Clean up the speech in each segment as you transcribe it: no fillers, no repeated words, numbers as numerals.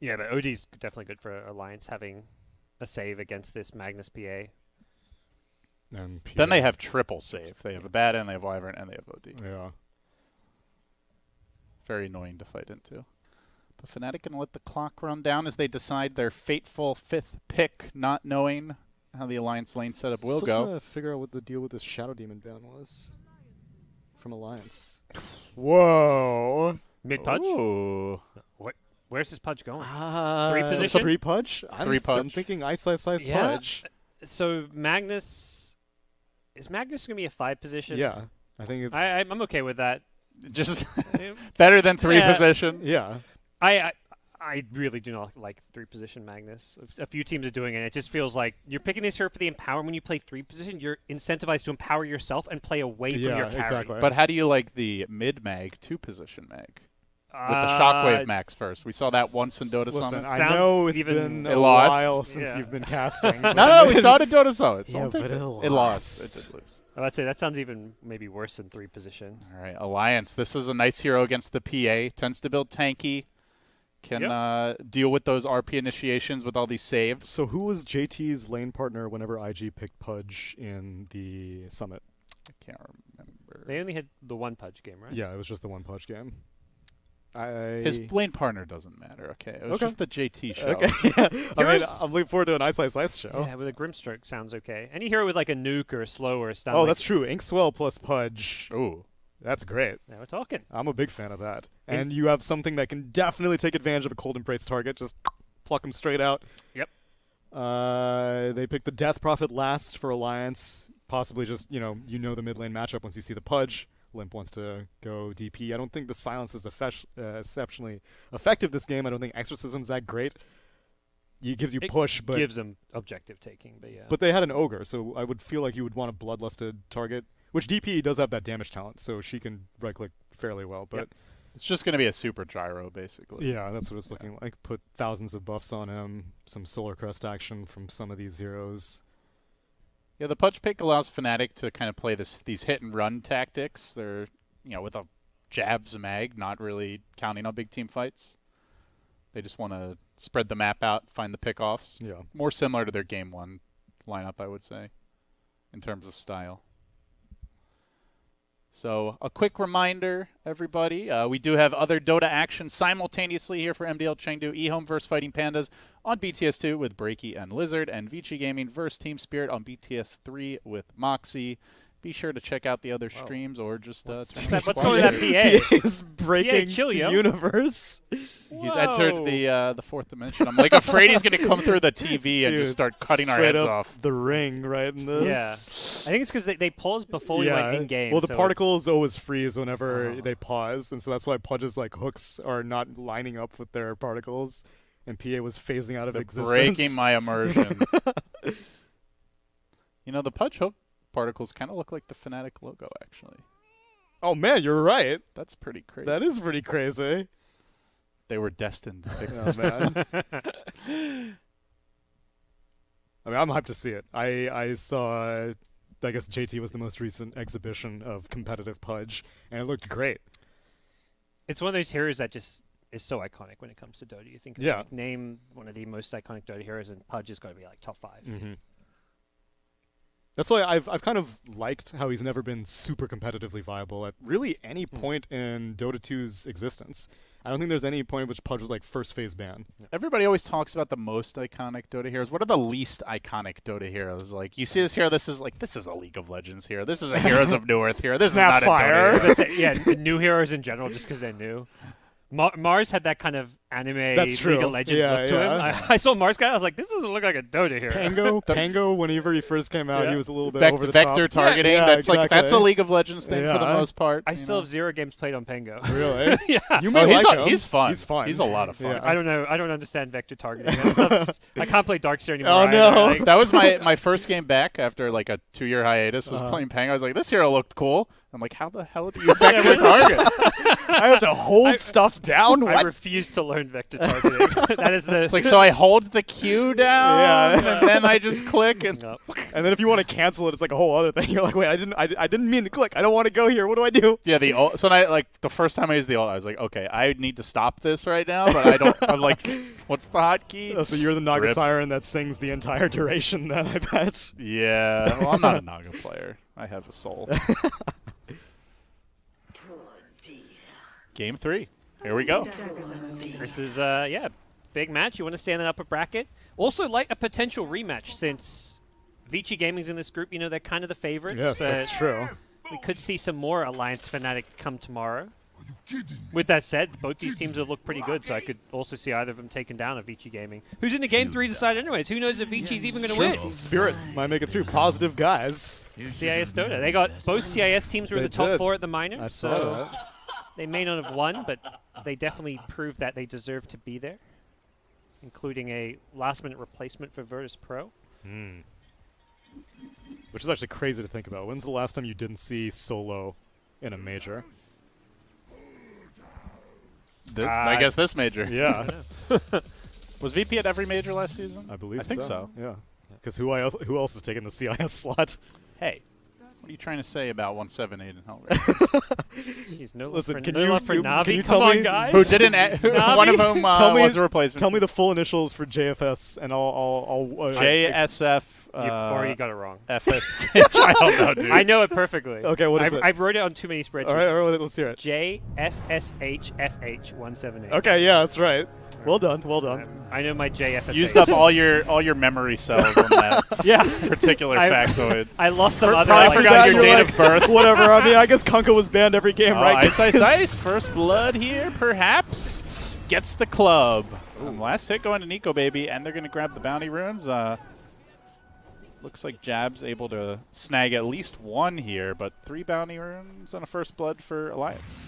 Yeah, but OD's definitely good for Alliance having a save against this Magnus PA. And Then they have triple save. They have Abaddon, they have Wyvern, and they have OD. Yeah. Very annoying to fight into. But Fnatic going to let the clock run down as they decide their fateful 5th pick, not knowing how the Alliance lane setup will Still go. trying to figure out what the deal with this Shadow Demon ban was from Alliance. Whoa. Mid pudge? Ooh. Where's this pudge going? Three position? Three pudge? Three I'm pudge. thinking ice pudge. So Magnus... Is Magnus going to be a 5 position? Yeah. I think it's... I'm okay with that. Just better than 3 position. Yeah. I really do not like 3 position Magnus. A few teams are doing it. It just feels like you're picking this hero for the empower. When you play 3 position, you're incentivized to empower yourself and play away from your carry. Exactly. But how do you like the mid mag 2 position mag? With the Shockwave max first. We saw that once in Dota Listen, Summit. I know it's even- been It a lost. while since you've been casting. No, we saw it in Dota Summit. Yeah, but it It lost. It did lose. I'd say that sounds even maybe worse than 3 position. All right, Alliance. This is a nice hero against the PA. Tends to build tanky. Can deal with those RP initiations with all these saves. So who was JT's lane partner whenever IG picked Pudge in the Summit? I can't remember. They only had the 1 pudge game, right? Yeah, it was just the one Pudge game. His lane partner doesn't matter, okay? It was just the JT show. Okay. I mean, I'm looking forward to an Ice show. Yeah, with a Grimstroke sounds okay. Any hero with like a nuke or a slow or a stun. Oh, like, that's true. Inkswell plus Pudge. Ooh. That's great. Now we're talking. I'm a big fan of that. And you have something that can definitely take advantage of a cold embrace target. Just pluck them straight out. Yep. They picked the Death Prophet last for Alliance. Possibly just, you know the mid lane matchup once you see the Pudge. Limp wants to go DP. I don't think the silence is exceptionally effective this game. I don't think Exorcism's that great. It gives you push, but gives them objective taking, but yeah. But they had an Ogre, so I would feel like you would want a Bloodlusted target, which DP does have that damage talent, so she can right-click fairly well. But It's just going to be a super gyro, basically. yeah, that's what it's looking like. Put thousands of buffs on him, some Solar Crest action from some of these zeros. Yeah, the Pudge pick allows Fnatic to kind of play these hit-and-run tactics. They're, with a jabs mag, not really counting on big team fights. They just want to spread the map out, find the pickoffs. Yeah. More similar to their Game 1 lineup, I would say, in terms of style. So a quick reminder, everybody, we do have other Dota action simultaneously here for MDL Chengdu, eHome vs Fighting Pandas on BTS2 with Breaky and Lizard, and Vici Gaming vs Team Spirit on BTS3 with Moxie. Be sure to check out the other streams or just turn on the What's going on that PA? PA is breaking chill, the yo. universe. He's entered the 4th dimension. I'm like afraid he's going to come through the TV and just start cutting our straight heads up off. the ring right in this. Yeah. I think it's because they paused before we went in-game. Well, the so particles always freeze whenever they pause, and so that's why Pudge's hooks are not lining up with their particles, and PA was phasing out of existence. Breaking my immersion. The Pudge hook particles kind of look like the Fnatic logo, actually. Oh man, you're right. That's pretty crazy. That is pretty crazy. They were destined to pick Oh, this. man. I mean, I'm hyped to see it. I saw, I guess JT was the most recent exhibition of competitive Pudge, and it looked great. it's one of those heroes that just is so iconic when it comes to Dota. You think, name one of the most iconic Dota heroes, and Pudge is going to be like top 5. Mm-hmm. That's why I've kind of liked how he's never been super competitively viable at really any point in Dota 2's existence. I don't think there's any point at which Pudge was like first phase ban. Everybody always talks about the most iconic Dota heroes. What are the least iconic Dota heroes? Like, you see this hero, this is a League of Legends hero. This is a Heroes of New Earth hero. This is not a Dota hero. Yeah, the new heroes in general, just because they're new. Mars had that kind of anime That's League true. of Legends look to him. I saw Mars guy. I was like, this doesn't look like a Dota hero. Pango, whenever he first came out, he was a little bit over the vector top. targeting. Yeah, that's exactly. that's a League of Legends thing for the most part. I still have 0 games played on Pango. Really? Yeah. You may like him. He's fun. He's fun. He's a lot of fun. Yeah. I don't know. I don't understand vector targeting. I can't play Darkseer anymore. Oh, no. Like, That was my first game back after like a 2-year hiatus. Was playing Pango. I was like, this hero looked cool. I'm like, how the hell do you vector target? I have to hold stuff down. I What? refuse to learn point vector targeting. That is the. It's like, so I hold the Q down, Yeah. and then I just click, and Nope. And then if you want to cancel it, it's like a whole other thing. You're like, wait, I didn't mean to click. I don't want to go here. What do I do? yeah, the ult. So the first time I used the ult, I was like, okay, I need to stop this right now, but I don't. I'm like, what's the hotkey? Oh, so you're the Naga Rip. Siren that sings the entire duration then, I bet. Yeah. Well, I'm not a Naga player. I have a soul. Game 3. Here we go. This is big match. You want to stay in that upper bracket. Also, like a potential rematch since Vici Gaming's in this group. You know they're kind of the favorites. Yes, but that's true. we could see some more Alliance Fnatic come tomorrow. With that said, both these teams have looked pretty good, so I could also see either of them taking down a Vici Gaming, who's in the game 3 to decide anyways. Who knows if Vici's even going to win? Spirit might make it through. Positive guys. CIS Dota. They got both CIS teams were in They the top did. 4 at the minor, I so saw that. they may not have won, but they definitely proved that they deserve to be there, including a last-minute replacement for Virtus Pro. Which is actually crazy to think about. When's the last time you didn't see Solo in a major? I guess this major. Yeah, Was VP at every major last season? I believe I think so. Yeah. Because who else is taking the CIS slot? Hey, what are you trying to say about 178 and Hellraiser? He's no Listen, love can for, no you- love for you- Navi. can you Come tell on, me guys. Who didn't? One of them Tell me- was a replacement. Tell me the full initials for JFS, and I'll JSF. You've already got it wrong. FS. I don't know, dude. I know it perfectly. Okay, what is it? I wrote it on too many spreadsheets. all right, let's hear it. JFSHFH178. Okay, yeah, that's right. Well done, well done. I know my JFSH. Used up all your memory cells on that Yeah. particular factoid. I lost some other. probably like, forgot After your that, date you're of birth. Whatever. I mean, I guess Kunkka was banned every game, right? Ice, Ice, guys? Ice. First blood here, perhaps. Gets the club. Last hit going to Nico, baby, and they're going to grab the bounty runes. Looks like Jab's able to snag at least one here, but 3 bounty runes on a first blood for Alliance.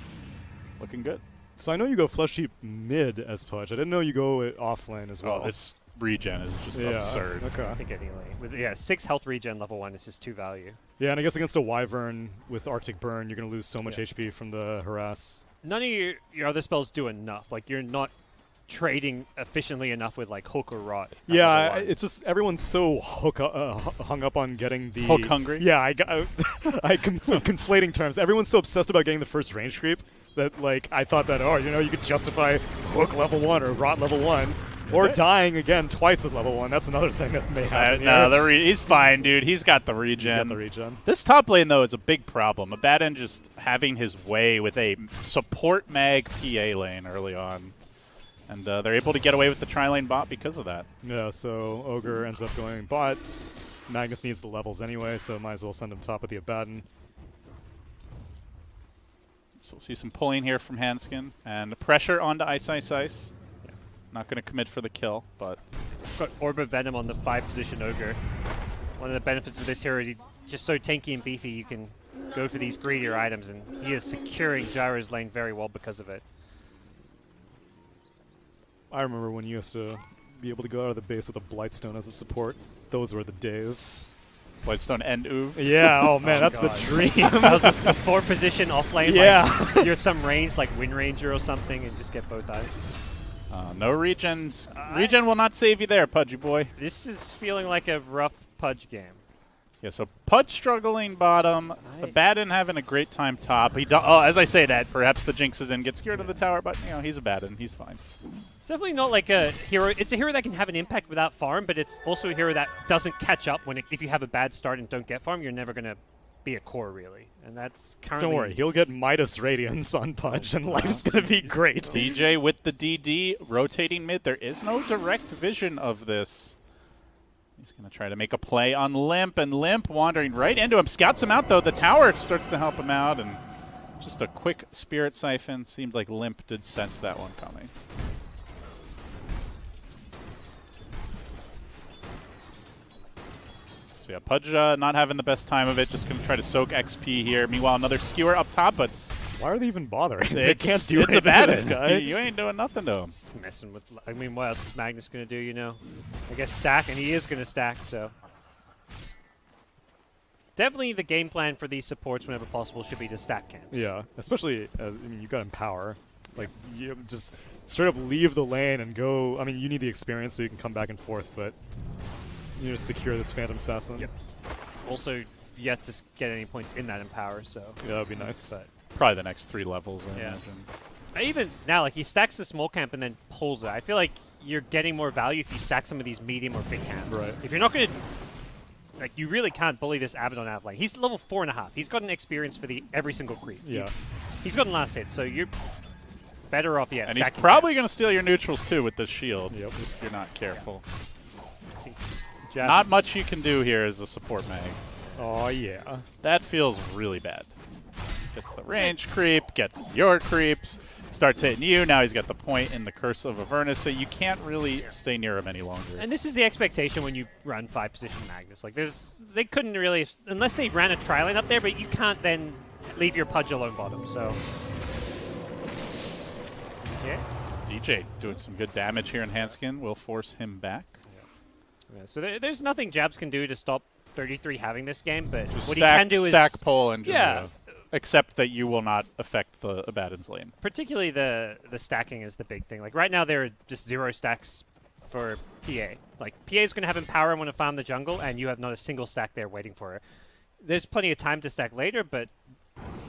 Looking good. So I know you go Flesh Heap mid as Pudge. I didn't know you go off lane as well. Oh, this regen is just absurd. Okay. I think anyway. With 6 health regen level 1 is just 2 value. Yeah, and I guess against a Wyvern with Arctic Burn, you're going to lose so much Yeah. HP from the harass. None of your other spells do enough. Like you're not trading efficiently enough with like Hook or Rot. at Yeah, level 1. it's just everyone's so hung up on getting the Hook hungry? Yeah, I conflating terms. Everyone's so obsessed about getting the first range creep that like I thought that you could justify Hook level 1 or Rot level 1 or dying again twice at level 1. That's another thing that may happen. No, he's fine, dude. He's got the He's got regen. the regen. This top lane, though, is a big problem. Abaddon just having his way with a support mag PA lane early on. And they're able to get away with the tri-lane bot because of that. Yeah, so Ogre ends up going bot. Magnus needs the levels anyway, so might as well send him top with the Abaddon. So we'll see some pulling here from Hanskin. And pressure onto Ice, Ice, Ice. Yeah. Not going to commit for the kill, but... Got Orb of Venom on the 5-position Ogre. One of the benefits of this hero is he's just so tanky and beefy you can go for these greedier items, and he is securing Gyro's lane very well because of it. I remember when you used to be able to go out of the base with a Blightstone as a support. Those were the days. Whitestone and Uv. Yeah, oh man, that's God. the dream. That was the 4-position off lane. Yeah. Like, you're some range like Wind Ranger or something and just get both items. No regens. Regen will not save you there, Pudgy boy. This is feeling like a rough Pudge game. Yeah, so Pudge struggling bottom. Abaddon having a great time top. As I say that, perhaps the Jinx is in, gets scared of the tower, but he's Abaddon. He's fine. It's definitely not like a hero. It's a hero that can have an impact without farm, but it's also a hero that doesn't catch up if you have a bad start and don't get farm, you're never going to be a core, really. And that's currently... Don't worry, he'll get Midas Radiance on Pudge, and life's gonna be great. DJ with the DD, rotating mid. There is no direct vision of this. He's going to try to make a play on Limp, and Limp wandering right into him. Scouts him out, though. The tower starts to help him out, and just a quick Spirit Siphon. Seemed like Limp did sense that one coming. So yeah, Pudge not having the best time of it. Just going to try to soak XP here. Meanwhile, another skewer up top, but Why are they even bothering? They it's, can't do it's anything a to this bad guy. You ain't doing nothing to him. Just messing with... I mean, what else is Magnus going to do, you know? I guess stack, and he is going to stack, so... Definitely the game plan for these supports, whenever possible, should be to stack camps. Yeah, especially, you got Empower. Like, you just straight up leave the lane and go. I mean, you need the experience so you can come back and forth, but you just secure this Phantom Assassin. Yep. Also, yet to get any points in that Empower, so. Yeah, that would be nice. But probably the next 3 levels, I Yeah. imagine. Even now, like, he stacks the small camp and then pulls it. I feel like you're getting more value if you stack some of these medium or big camps. Right. If you're not going to... Like, you really can't bully this Abaddon out of lane. He's level 4.5. He's got an experience for every single creep. Yeah. He's gotten last hit, so you're better off, yeah, And he's stacking probably going to steal your neutrals, too, with this shield, Yep. if you're not careful. Jabs. Not much you can do here as a support mag. Oh, yeah. That feels really bad. Gets the range creep, gets your creeps, starts hitting you. Now he's got the point in the Curse of Avernus, so you can't really stay near him any longer. And this is the expectation when you run 5-position Magnus. Like, they couldn't really, unless they ran a tri-lane up there, but you can't then leave your Pudge alone bottom, so. Yeah. DJ doing some good damage here in Hanskin will force him back. Yeah, so there's nothing Jabs can do to stop 33 having this game, but Just what stack, he can do is stack pull and just yeah. accept that you will not affect the Abaddon's lane. Particularly the stacking is the big thing. Like right now there are just 0 stacks for PA. Like PA is going to have Empower and want to farm the jungle, and you have not a single stack there waiting for her. There's plenty of time to stack later, but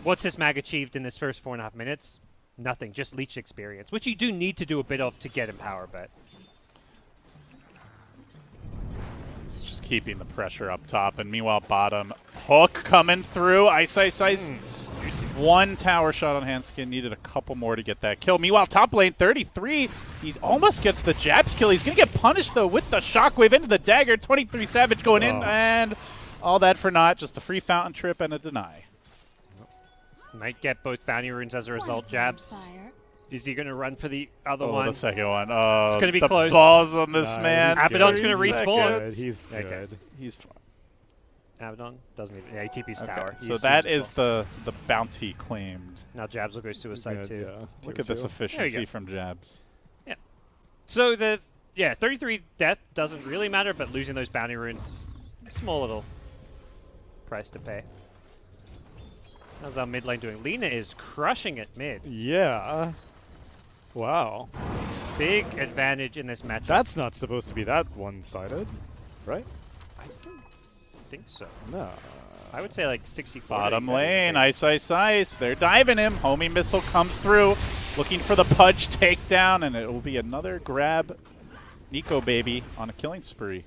what's this mag achieved in this first 4.5 minutes? Nothing, just leech experience, which you do need to do a bit of to get Empower, but... It's just keeping the pressure up top, and meanwhile bottom, Hook coming through, ice. One tower shot on Hanskin, needed a couple more to get that kill. Meanwhile, top lane, 33, he almost gets the Jabs kill. He's going to get punished, though, with the Shockwave into the dagger. 23 Savage going in, and all that for naught. Just a free fountain trip and a deny. Might get both bounty runes as a result. Jabs. Is he going to run for the other one? The second one. Oh, it's going to be the close. balls on this man. Abaddon's going to respawn. Good. He's good. Okay. He's fine. Abaddon doesn't even. Yeah, he TP's Okay, tower. so that is the bounty claimed. Now Jabs will go suicide Good, too. yeah. Look Tier at this 2. efficiency from Jabs. Yeah. So 33 death doesn't really matter, but losing those bounty runes, small little price to pay. How's our mid lane doing? Lina is crushing it mid. Yeah. Wow. Big advantage in this matchup. That's not supposed to be that one-sided, right? I don't think so. No. I would say like 64. Bottom lane, ice. They're diving him. Homing missile comes through, looking for the Pudge takedown, and it will be another grab. Nico baby on a killing spree.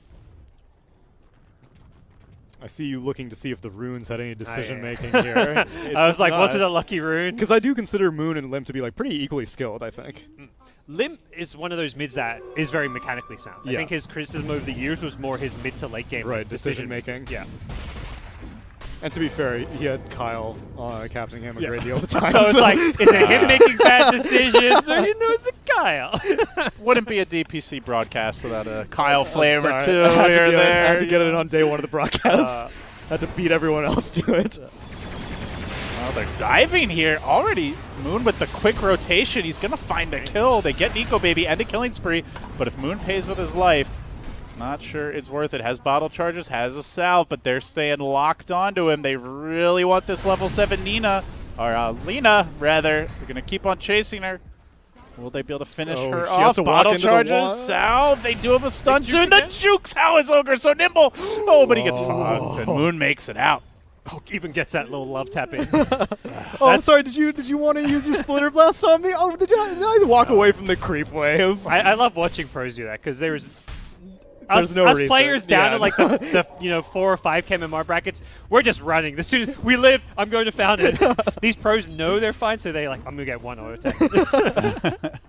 I see you looking to see if the runes had any decision-making here. I was like, was it a lucky rune? Because I do consider Moon and Limp to be like pretty equally skilled, I think. Limp is one of those mids that is very mechanically sound. I Yeah. think his criticism over the years was more his mid to late game Right, decision-making. Yeah. And to be fair, he had Kyle captaining him a great deal of the time. So it's like, is it him making bad decisions, or it's a Kyle? Wouldn't be a DPC broadcast without a Kyle flavor Sorry. too. I had to Here or do it. there. I had to get it on day one of the broadcast. Had to beat everyone else to it. Well, they're diving here already. Moon with the quick rotation. He's going to find the kill. They get Nico baby and a killing spree. But if Moon pays with his life, not sure it's worth it. Has bottle charges, has a salve, but they're staying locked onto him. They really want this level 7 Lina, rather. They're going to keep on chasing her. Will they be able to finish her she off? has to walk Bottle into the charges, wall. salve. They do have a stun juke soon. The again? jukes. How is Ogre so nimble? Oh, but he gets fucked, and Moon makes it out. Oh, even gets that little love tap in. Oh, I'm sorry. Did you want to use your Splitter Blast on me? Oh, did I walk away from the creep wave? I love watching pros do that because there's no us reason. players down Yeah. to like the 4 or 5 MMR brackets. We're just running. As soon as we live, I'm going to Fountain. These pros know they're fine, so they like, I'm gonna get one auto attack.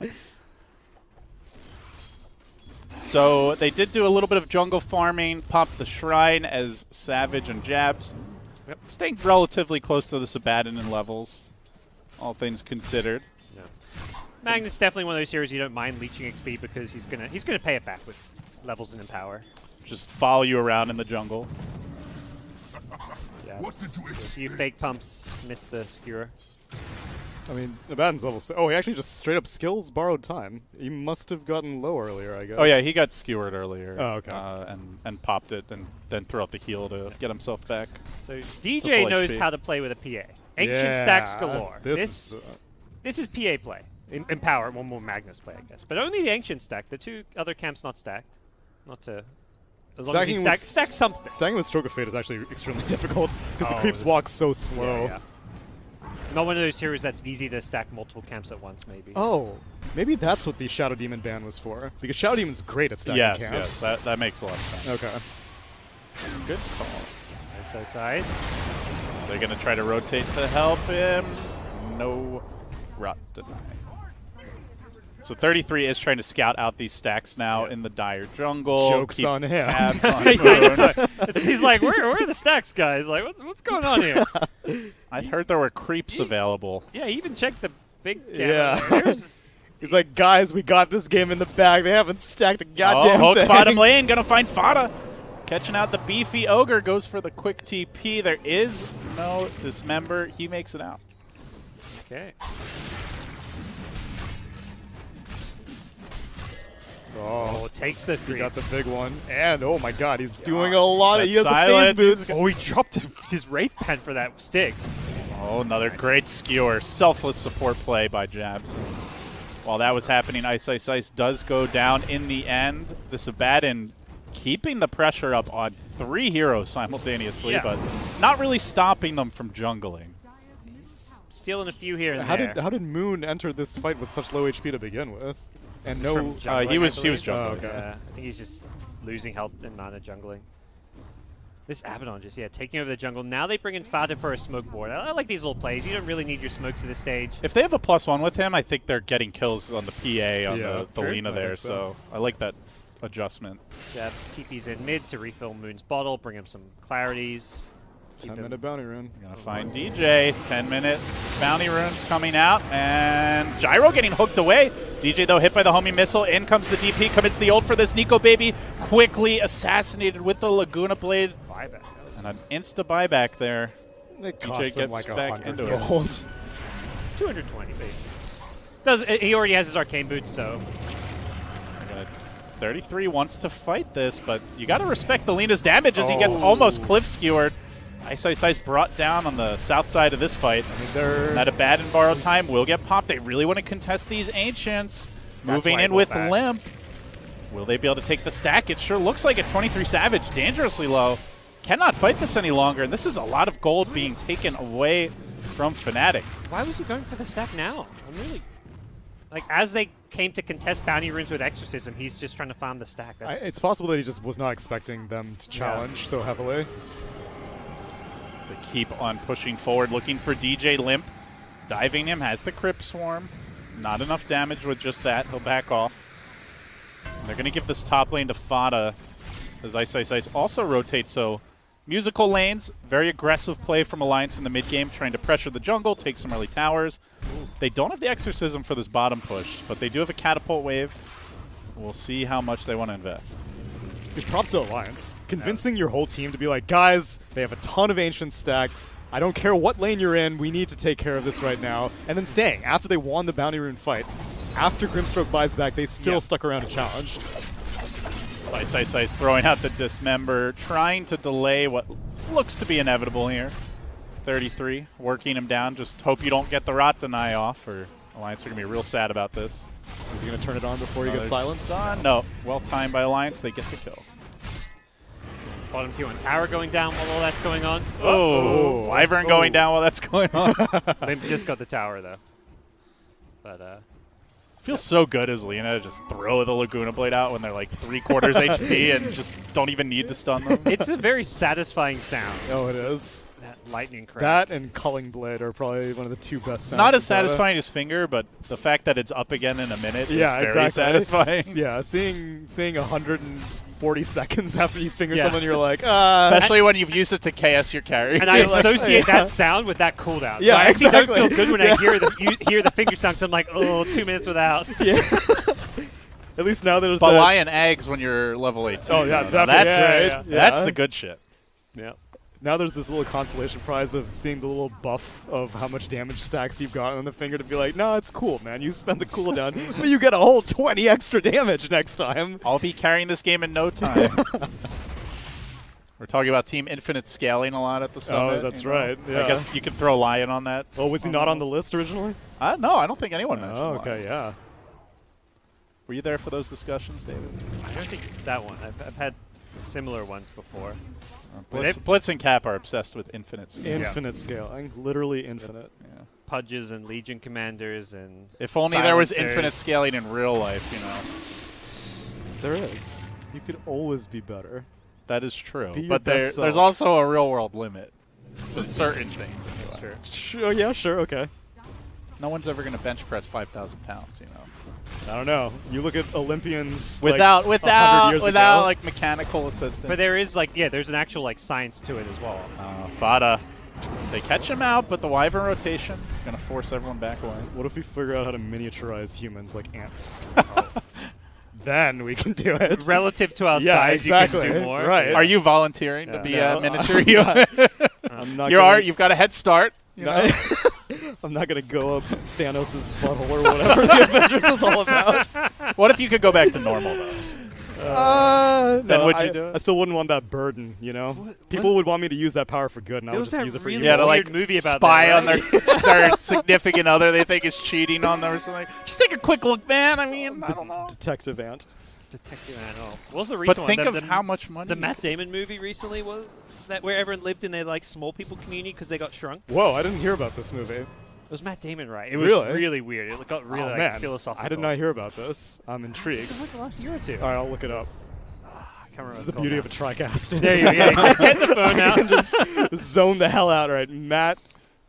So they did do a little bit of jungle farming, popped the Shrine as Savage and Jabs. Yep. Staying relatively close to the Abaddon in levels, all things considered. Magnus is definitely one of those heroes you don't mind leeching XP because he's gonna pay it back with levels and Empower. Just follow you around in the jungle. Yeah. A few fake pumps, missed the skewer. I mean, Abaddon's level. Oh, he actually just straight up skills borrowed time. He must have gotten low earlier, I guess. Oh yeah, he got skewered earlier. Oh, okay. And popped it and then threw out the heal to get himself back. So full DJ knows HP. how to play with a PA. Ancient Yeah, stacks galore. This This is PA play. In power, one more Magnus play, I guess. But only the Ancient stack. The 2 other camps not stacked. Not to... As long as you stack something. Stacking with Stroke of Fate is actually extremely difficult because the Oh, creeps walk so slow. Yeah. Not one of those heroes that's easy to stack multiple camps at once, maybe. Oh, maybe that's what the Shadow Demon ban was for. Because Shadow Demon's great at stacking camps. Yes, that makes a lot of sense. Okay. Good call. Nice. They're going to try to rotate to help him. No rot deny. So 33 is trying to scout out these stacks now in the Dire jungle. Joke's Keep on him. tabs on Moon. He's like, where are the stacks, guys? Like, what's going on here? I heard there were creeps available. Yeah, he even checked the big camera. Yeah. There's- He's like, guys, we got this game in the bag. They haven't stacked a goddamn Hook thing. bottom lane, gonna find Fada. Catching out the beefy ogre, goes for the quick TP. There is no dismember. He makes it out. Okay. Oh, Takes the he three. got the big one. And, oh my god, he's doing a lot of... That He has the phase silence boost. Oh, he dropped his Wraith Pen for that stick. Oh, another great skewer. Selfless support play by Jabs. While that was happening, Ice Ice Ice does go down in the end. The Sabaton keeping the pressure up on 3 heroes simultaneously, but not really stopping them from jungling. Stealing a few here and How there. did Moon enter this fight with such low HP to begin with? And no... From jungling, he was I believe. jungling. Oh, okay. Yeah, I think he's just losing health and mana jungling. This Abaddon just, taking over the jungle. Now they bring in Fada for a smoke board. I like these little plays. You don't really need your smokes at this stage. If they have a +1 with him, I think they're getting kills on the PA, on the true. Lina I there, think so. so I like that adjustment. Jabs TP's in mid to refill Moon's bottle, bring him some clarities. 10-minute bounty rune. Gonna find DJ. 10-minute bounty runes coming out, and Gyro getting hooked away. DJ, though, hit by the homing missile. In comes the DP, commits the ult for this Nico baby. Quickly assassinated with the Laguna Blade. Buyback. And an insta buyback there. It DJ costs him gets like back 100 into it. gold. 220, baby. He already has his arcane boots, so 33 wants to fight this, but you got to respect the Lina's damage as he gets almost cliff skewered. Ice Ice Ice brought down on the south side of this fight. I mean, they're... That a bad and borrowed time will get popped. They really want to contest these Ancients. Moving why I in go with back. Limp. Will they be able to take the stack? It sure looks like it. 23 Savage, dangerously low. Cannot fight this any longer, and this is a lot of gold being taken away from Fnatic. why was he going for the stack now? I'm really... Like, as they came to contest bounty runes with Exorcism, he's just trying to farm the stack. It's possible that he just was not expecting them to challenge so heavily. They keep on pushing forward, looking for DJ Limp. Diving him, has the Crypt Swarm. Not enough damage with just that. He'll back off. They're going to give this top lane to Fada as Ice Ice Ice also rotates. So musical lanes, very aggressive play from Alliance in the mid game, trying to pressure the jungle, take some early towers. They don't have the Exorcism for this bottom push, but they do have a catapult wave. We'll see how much they want to invest. Dude, props to Alliance. Convincing your whole team to be like, guys, they have a ton of Ancients stacked. I don't care what lane you're in, we need to take care of this right now. And then staying. After they won the bounty rune fight, after Grimstroke buys back, they still stuck around to challenge. Ice Ice Ice throwing out the Dismember, trying to delay what looks to be inevitable here. 33, working him down. Just hope you don't get the Rot Deny off, or Alliance are going to be real sad about this. Is he going to turn it on before he gets silenced? No. Well timed by Alliance. They get the kill. Bottom tier 1 tower going down while all that's going on. Oh, Wyvern going down while that's going on. They just got the tower, though. But, Feels so good as Lina to just throw the Laguna Blade out when they're like 3/4 HP and just don't even need to stun them. it's a very satisfying sound. Oh, it is. That lightning crack. That and Culling Blade are probably one of the two best It's not as sounds of Dota. satisfying as Finger, but the fact that it's up again in a minute is very exactly. satisfying. Yeah, seeing 140 seconds after you finger Yeah. someone, you're like, Especially when you've used it to KS your carry. And I like, associate yeah. that sound with that cooldown. Yeah, so I actually exactly. don't feel good when Yeah. I hear the finger sound, 'cause I'm like, oh, 2 minutes without. yeah. At least now there's But the... Lion eggs when you're level 18. Oh, yeah, Now definitely. that's Yeah, right. yeah. That's Yeah. the good shit. Yeah. Now there's this little consolation prize of seeing the little buff of how much damage stacks you've gotten on the finger to be like, no, it's cool, man. You spend the cooldown, but you get a whole 20 extra damage next time. I'll be carrying this game in no time. We're talking about Team Infinite scaling a lot at the summit. Oh, that's you know? right. Yeah. I guess you could throw Lion on that. Oh, was he not on the list originally? No, I don't think anyone mentioned Oh, Lion. okay, yeah. Were you there for those discussions, David? I don't think that one. I've had similar ones before. Blitz and Cap are obsessed with infinite scaling. Infinite scaling. Literally infinite. Yeah. Pudges and Legion commanders and If only there was silencers. infinite scaling in real life, you know. There is. You could always be better. That is true. Be your But best there's self. also a real world limit to certain things. Anyway. Sure, yeah, sure, okay. No one's ever going to bench press 5,000 pounds, you know. I don't know. You look at Olympians Without like 100 years ago. like mechanical assistance. But there is like there's an actual like science to it as well. Fada. They catch him out, but the Wyvern rotation going to force everyone back away. What if we figure out how to miniaturize humans like ants? Then we can do it. Relative to our Yeah, size, exactly. you can do more. Right. Are you volunteering to be No, a miniature I'm human? I'm not You gonna, are. You've got a head start. You know? I'm not gonna go up Thanos' butthole or whatever the Avengers is all about. What if you could go back to normal, though? No, would you do it? I still wouldn't want that burden, you know? People would want me to use that power for good, and I There would was just that use it for really evil. Yeah, to weird like movie about spy that, on right? their significant other they think is cheating on them or something. Just take a quick look, man. I mean, I don't know. Detective Ant. Detective Animal. What was the But recent think one? of how much money. The Matt Damon movie recently was that where everyone lived in their like small people community because they got shrunk. Whoa, I didn't hear about this movie. It was Matt Damon, right? It was Really? really weird. It got really Oh, like, man. philosophical. I did not hear about this. I'm This intrigued. was like the last year or two. All right, I'll look it up. I can't remember. This is what the it's beauty of called a TriCast. now. There you go. Yeah, get the phone out. Just zone the hell out, right? Matt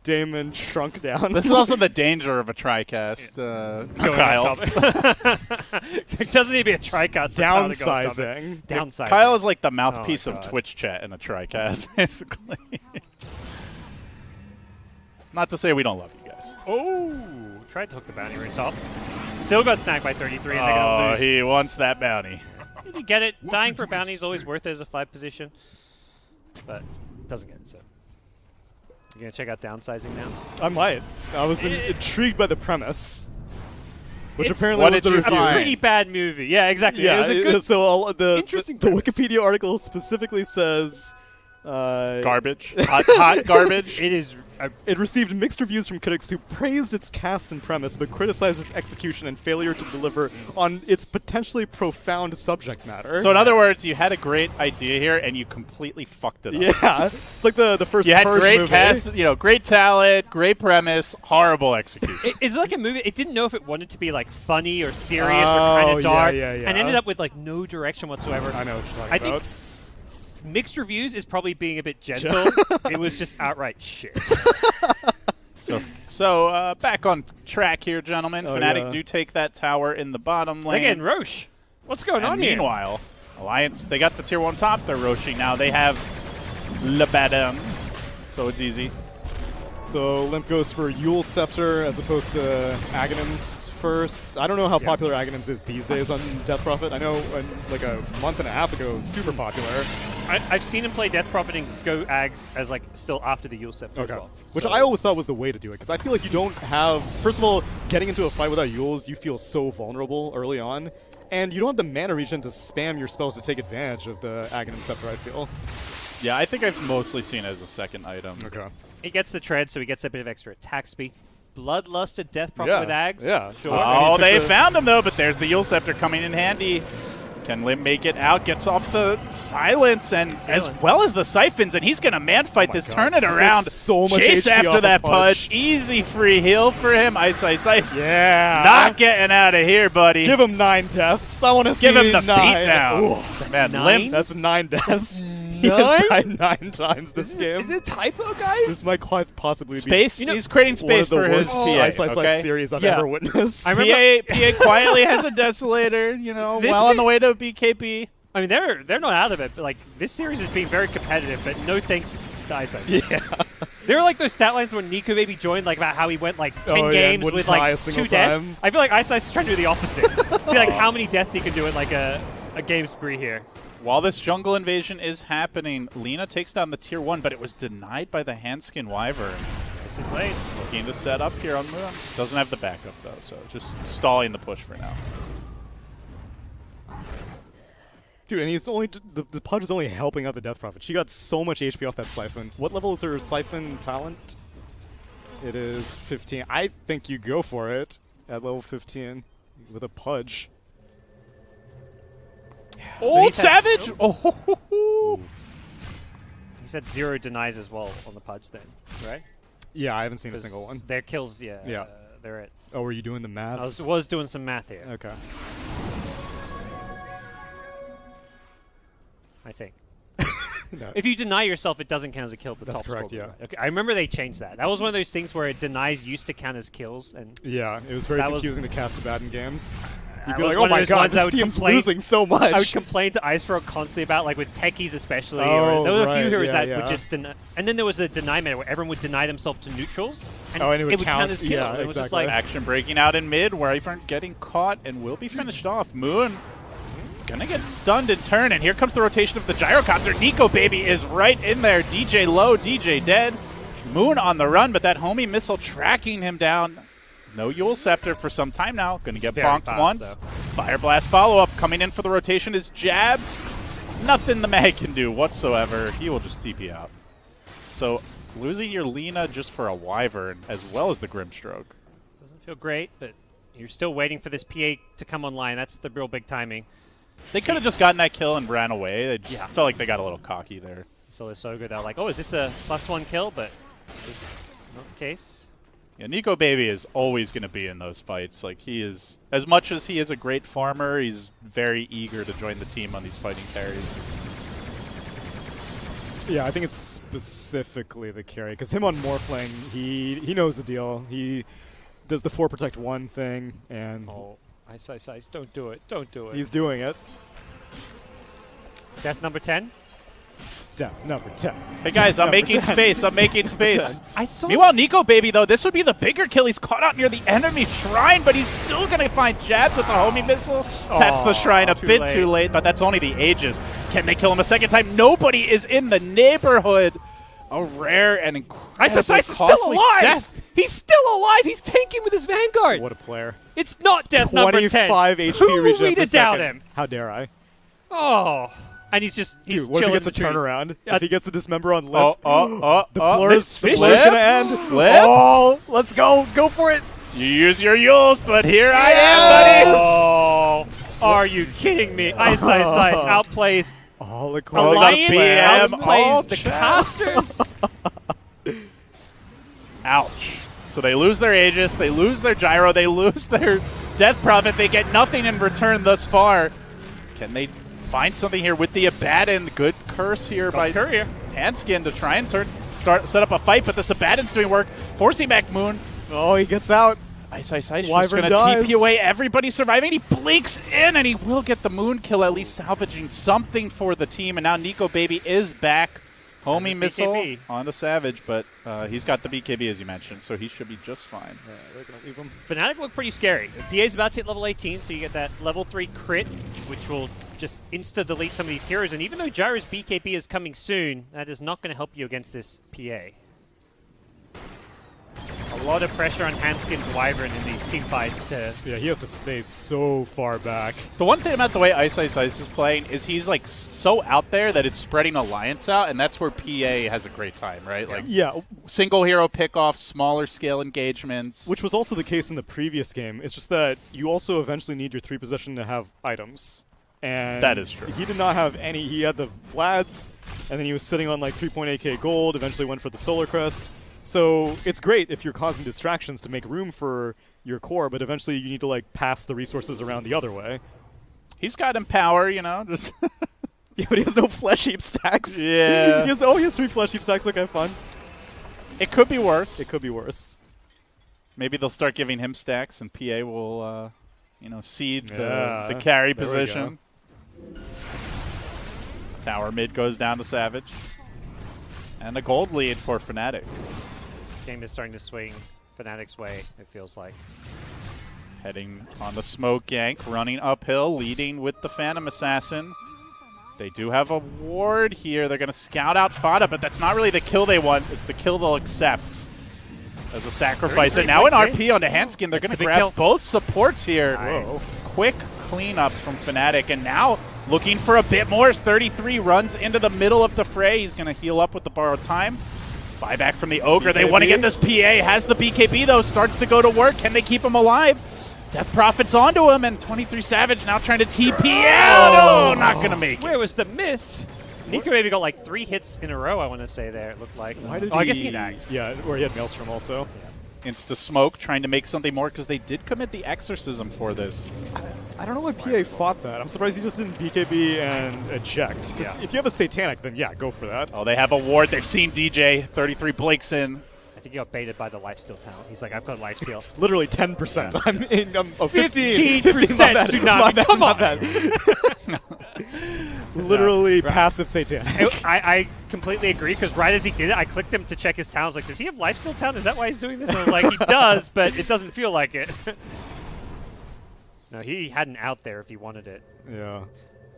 Damon shrunk down. This is also the danger of a TriCast. Going Kyle. on it doesn't need to be a TriCast. for Kyle to go on top of it. Downsizing. Downsizing. Kyle is like the mouthpiece Oh my of God. Twitch chat in a TriCast, basically. Not to say we don't love you guys. Oh, tried to hook the bounty right off. Still got snagged by 33, and they're Oh, gonna lose. he wants that bounty. You get it. Dying for a bounty is always worth it as a 5 position, but doesn't get it. So you're gonna check out downsizing now. I might. I was intrigued by the premise, which It's- apparently What was did the you reviews. find? Pretty bad movie. Yeah, exactly. Yeah, it was a good, so the interesting the premise. Wikipedia article specifically says Garbage. Hot garbage. It is. It received mixed reviews from critics who praised its cast and premise, but criticized its execution and failure to deliver on its potentially profound subject matter. So in other words, you had a great idea here and you completely fucked it up. yeah, it's like the first You had Purge great movie. cast, great talent, great premise, horrible execution. It's like a movie. It didn't know if it wanted to be like funny or serious or Oh, kind of dark, yeah, yeah. and ended up with like no direction whatsoever. I know what you're talking I about. think mixed reviews is probably being a bit gentle. It was just outright shit. So back on track here, gentlemen. Oh, Fnatic yeah. do take that tower in the bottom lane. Again, Roche. What's going And on here? meanwhile, Alliance, they got the tier 1 top. They're Roshi now. They have Lebadam, so it's easy. So Limp goes for Yule Scepter as opposed to Aghanims first. I don't know how popular Aghanims is these days on Death Prophet. I know like a month and a half ago it was super popular. I've seen him play Death Prophet and go Ags as like still after the Yule Scepter as Okay. well. Which So- I always thought was the way to do it, because I feel like you don't have... First of all, getting into a fight without Yules, you feel so vulnerable early on, and you don't have the mana regen to spam your spells to take advantage of the Aghanim Scepter, I feel. Yeah, I think I've mostly seen it as a second item. Okay. He gets the tread, so he gets a bit of extra attack speed. Bloodlusted Death Prophet Yeah. with Ags. Yeah. Sure. Oh, took they the- found him, though, but there's the Yule Scepter coming in handy. Can Lim make it out, gets off the silence, and as well as the siphons, and he's going to man-fight this, God. turn it around. That's so much Chase HP after off that of Pudge. Easy free heal for him. Ice, ice, ice. Yeah. Not getting out of here, buddy. Give him 9 deaths. I want to see Give him the 9. beatdown. Ooh, Man, 9? Lim, that's 9 deaths. He has died 9 times this game. Is it a typo, guys? This might quite possibly space. be He's creating one of space the for his worst PA, Slice okay? series I've Yeah. ever witnessed. I remember- PA quietly has a Desolator, This well on the game- way to BKB. I mean, they're not out of it, but like this series is being very competitive. But no thanks to Ice Ice. Yeah. There were like those stat lines when Nico maybe joined, like about how he went like 10 Oh, yeah, and games wouldn't with die like a single 2 deaths. time. I feel like Ice Ice is trying to do the opposite. See like how many deaths he can do in like a game spree here. While this jungle invasion is happening, Lina takes down the tier 1, but it was denied by the Handskin Wyvern. Nicely played. Looking to set up here on the run. Doesn't have the backup, though, so just stalling the push for now. Dude, and he's only the Pudge is only helping out the Death Prophet. She got so much HP off that Siphon. What level is her Siphon talent? It is 15. I think you go for it at level 15 with a Pudge. Old Savage! Oh. He said 0 denies as well on the Pudge then, right? Yeah, I haven't seen a single one. Their kills, yeah. Yeah. They're it. Oh, were you doing the maths? I was doing some math here. Okay. I think. No. If you deny yourself, it doesn't count as a kill. But That's top correct, score. yeah. Okay, I remember they changed that. That was one of those things where it denies used to count as kills, and Yeah, it was very That was- confusing to cast a bat in games. You'd That be was like, oh one of my those god, ones I this would team's complain- losing so much. I would complain to Icebro constantly about, like with techies especially. Oh, or there were a few right, heroes yeah, that would yeah. just deny. And then there was the deny meta where everyone would deny themselves to neutrals, and, Oh, and it would count count- as kill. yeah, It was just exactly. like, Action breaking out in mid, where Ivern getting caught and will be finished off. Moon gonna get stunned in turn, and here comes the rotation of the gyrocopter. Nico Baby is right in there. DJ low, DJ dead. Moon on the run, but that homie missile tracking him down. No Yule Scepter for some time now. Gonna He's get very bonked fast, once. though. Fire Blast follow-up coming in for the rotation is Jabs. Nothing the Mag can do whatsoever. He will just TP out. So losing your Lina just for a Wyvern as well as the Grimstroke. doesn't feel great, but you're still waiting for this PA to come online. That's the real big timing. They could have just gotten that kill and ran away. They just Yeah. felt like they got a little cocky there. So they're so good. They're like, oh, is this a +1 kill? But this is not the case. Yeah, Nico Baby is always going to be in those fights. Like, he is, as much as he is a great farmer, he's very eager to join the team on these fighting carries. Yeah, I think it's specifically the carry, because him on Morphling, he knows the deal. He does the 4 protect 1 thing, and Oh, ice. Don't do it. Don't do it. he's doing it. Death number 10. Down, number 10. Hey guys, I'm Number making 10. space. I'm making space. I saw. Meanwhile, Nico Baby, though, this would be the bigger kill. He's caught out near the enemy shrine, but he's still going to find Jabs with the homie missile. Taps the shrine a bit too late, but that's only the Aegis. Can they kill him a second time? Nobody is in the neighborhood. A rare and incredibly Ice is still costly alive. death. He's still alive. He's tanking with his Vanguard. What a player. It's not death number 10. 25 HP Who regen would per doubt second. him? How dare I? Oh, and he's just he's Dude, what if he chilling gets a in the trees. turnaround? Uh, If he gets a dismember on lip, The blur's fish gonna end. Lip? Oh, let's go. Go for it. You use your Yules, but here I am, buddy. Oh, are you kidding me? Ice outplays All the Alliance, BM, outplays the chat. casters. Ouch. So they lose their Aegis, they lose their Gyro, they lose their Death Prophet. They get nothing in return thus far. Can they find something here with the Abaddon? Good curse here by Courier. Hanskin to try and set up a fight, but this Abaddon's doing work. Forcing back Moon. Oh, he gets out. Ice. She's just Wyvern going to dies. TP away everybody surviving. He blinks in, and he will get the Moon kill, at least salvaging something for the team. And now Nico Baby is back. Homie his missile BKB. on the Savage, but he's got the BKB, as you mentioned, so he should be just fine. They're gonna leave him. Fnatic look pretty scary. PA's about to hit level 18, so you get that level 3 crit, which will just insta-delete some of these heroes. And even though Gyro's BKB is coming soon, that is not going to help you against this PA. A lot of pressure on Hanskin's Wyvern in these team fights to... Yeah, he has to stay so far back. The one thing about the way Ice is playing is he's like so out there that it's spreading Alliance out, and that's where PA has a great time, right? Like Yeah, single hero pickoffs, smaller scale engagements. which was also the case in the previous game. It's just that you also eventually need your 3 possession to have items. And That is true. He did not have any. He had the Vlads, and then he was sitting on like 3.8k gold, eventually went for the Solar Crest. So it's great if you're causing distractions to make room for your core, but eventually you need to like pass the resources around the other way. He's got Empower, you know, just Yeah, but he has no flesh heap stacks. Yeah. he has 3 flesh heap stacks. Okay, fun. it could be worse. It could be worse. Maybe they'll start giving him stacks, and PA will, cede Yeah, the carry there we position. Tower mid goes down to Savage. And a gold lead for Fnatic. This game is starting to swing Fnatic's way, it feels like. Heading on the smoke gank, running uphill, leading with the Phantom Assassin. They do have a ward here. They're going to scout out Fada, but that's not really the kill they want. It's the kill they'll accept as a sacrifice. And now an RP onto Hanskin. They're That's going to the big grab kill. both supports here. Nice. Quick cleanup from FNATIC, and now looking for a bit more as 33 runs into the middle of the fray. He's going to heal up with the borrowed time. Buyback from the Ogre. They want to get this PA. Has the BKB, though. Starts to go to work. Can they keep him alive? Death Prophet's onto him, and 23 Savage now trying to TP out. No, not going to make it. Where was the miss? Nico maybe got like 3 hits in a row, I want to say there, it looked like. Why did I guess he died. Yeah, or he had Maelstrom also. Insta smoke, trying to make something more because they did commit the exorcism for this. I don't know why PA fought that. I'm surprised he just didn't BKB and eject. Because if you have a Satanic, then yeah, go for that. Oh, they have a ward. They've seen DJ. 33 blinks in. I think he got baited by the lifesteal talent. He's like, I've got lifesteal. Literally 10%. Yeah. I'm 15%. 15%. My bad. Tsunami. Come on. Bad. Literally passive Satanic. I completely agree, because right as he did it, I clicked him to check his town. I was like, does he have lifesteal talent? Is that why he's doing this? And I was like, he does, but it doesn't feel like it. No, he had an out there if he wanted it. Yeah.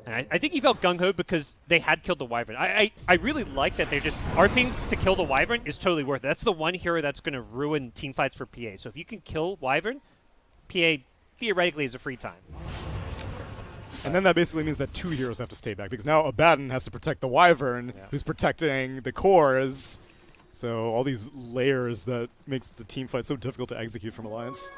And I think he felt gung-ho because they had killed the Wyvern. I really like that they're just RPing to kill the Wyvern is totally worth it. That's the one hero that's going to ruin teamfights for PA. So if you can kill Wyvern, PA theoretically is a free time. And then that basically means that 2 heroes have to stay back, because now Abaddon has to protect the Wyvern, who's protecting the cores. So all these layers that makes the team fight so difficult to execute from Alliance.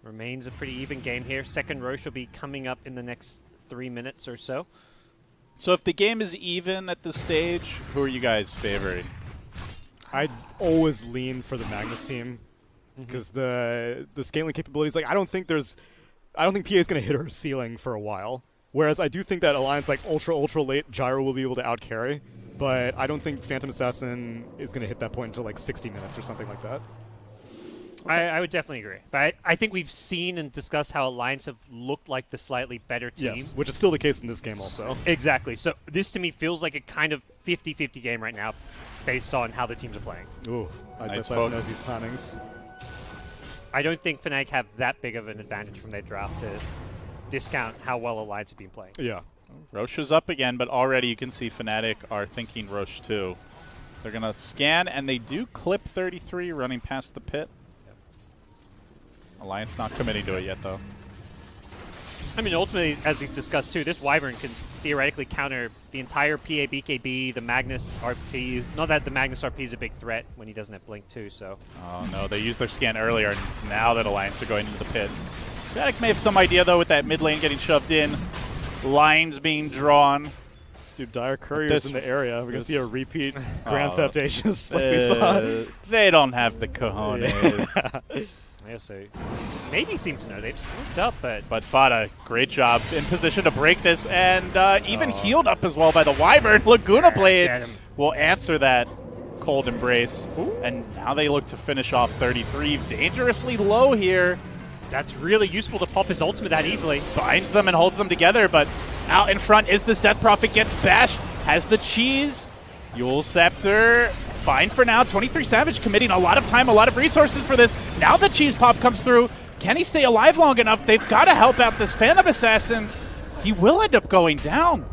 Remains a pretty even game here. Second Roche will be coming up in the next 3 minutes or so. So if the game is even at this stage, who are you guys favoring? I'd always lean for the Magnus team, because the scaling capabilities, like I don't think PA is going to hit her ceiling for a while. Whereas I do think that Alliance, like ultra late, Gyro will be able to outcarry, but I don't think Phantom Assassin is going to hit that point until like 60 minutes or something like that. I would definitely agree. But I think we've seen and discussed how Alliance have looked like the slightly better team. Yes, which is still the case in this game also. Exactly. So this to me feels like a kind of 50-50 game right now based on how the teams are playing. Ooh, Nice knows these timings. I don't think FNATIC have that big of an advantage from their draft to discount how well Alliance have been playing. Yeah. Roche is up again, but already you can see FNATIC are thinking Roche too. They're going to scan, and they do clip 33 running past the pit. Alliance not committing to it yet, though. I mean, ultimately, as we've discussed too, this Wyvern can theoretically counter the entire PA BKB, the Magnus RP. Not that the Magnus RP is a big threat when he doesn't have Blink too, so. Oh no, they used their scan earlier, and it's now that Alliance are going into the pit. FNATIC may have some idea, though, with that mid lane getting shoved in. Lines being drawn. Dude, Dire Courier's in the area. We're going to see a repeat Grand Theft Aegis like we saw. saw. They don't have the cojones. They also maybe seem to know. They've swooped up, but Fada, great job in position to break this, and even healed up as well by the Wyvern. Laguna Blade will answer that cold embrace. Ooh. And now they look to finish off 33. Dangerously low here. That's really useful to pop his ultimate that easily. Binds them and holds them together, but out in front is this Death Prophet, gets bashed, has the cheese. Yule Scepter, fine for now. 23 Savage committing a lot of time, a lot of resources for this. Now the cheese pop comes through. Can he stay alive long enough? They've got to help out this Phantom Assassin. He will end up going down.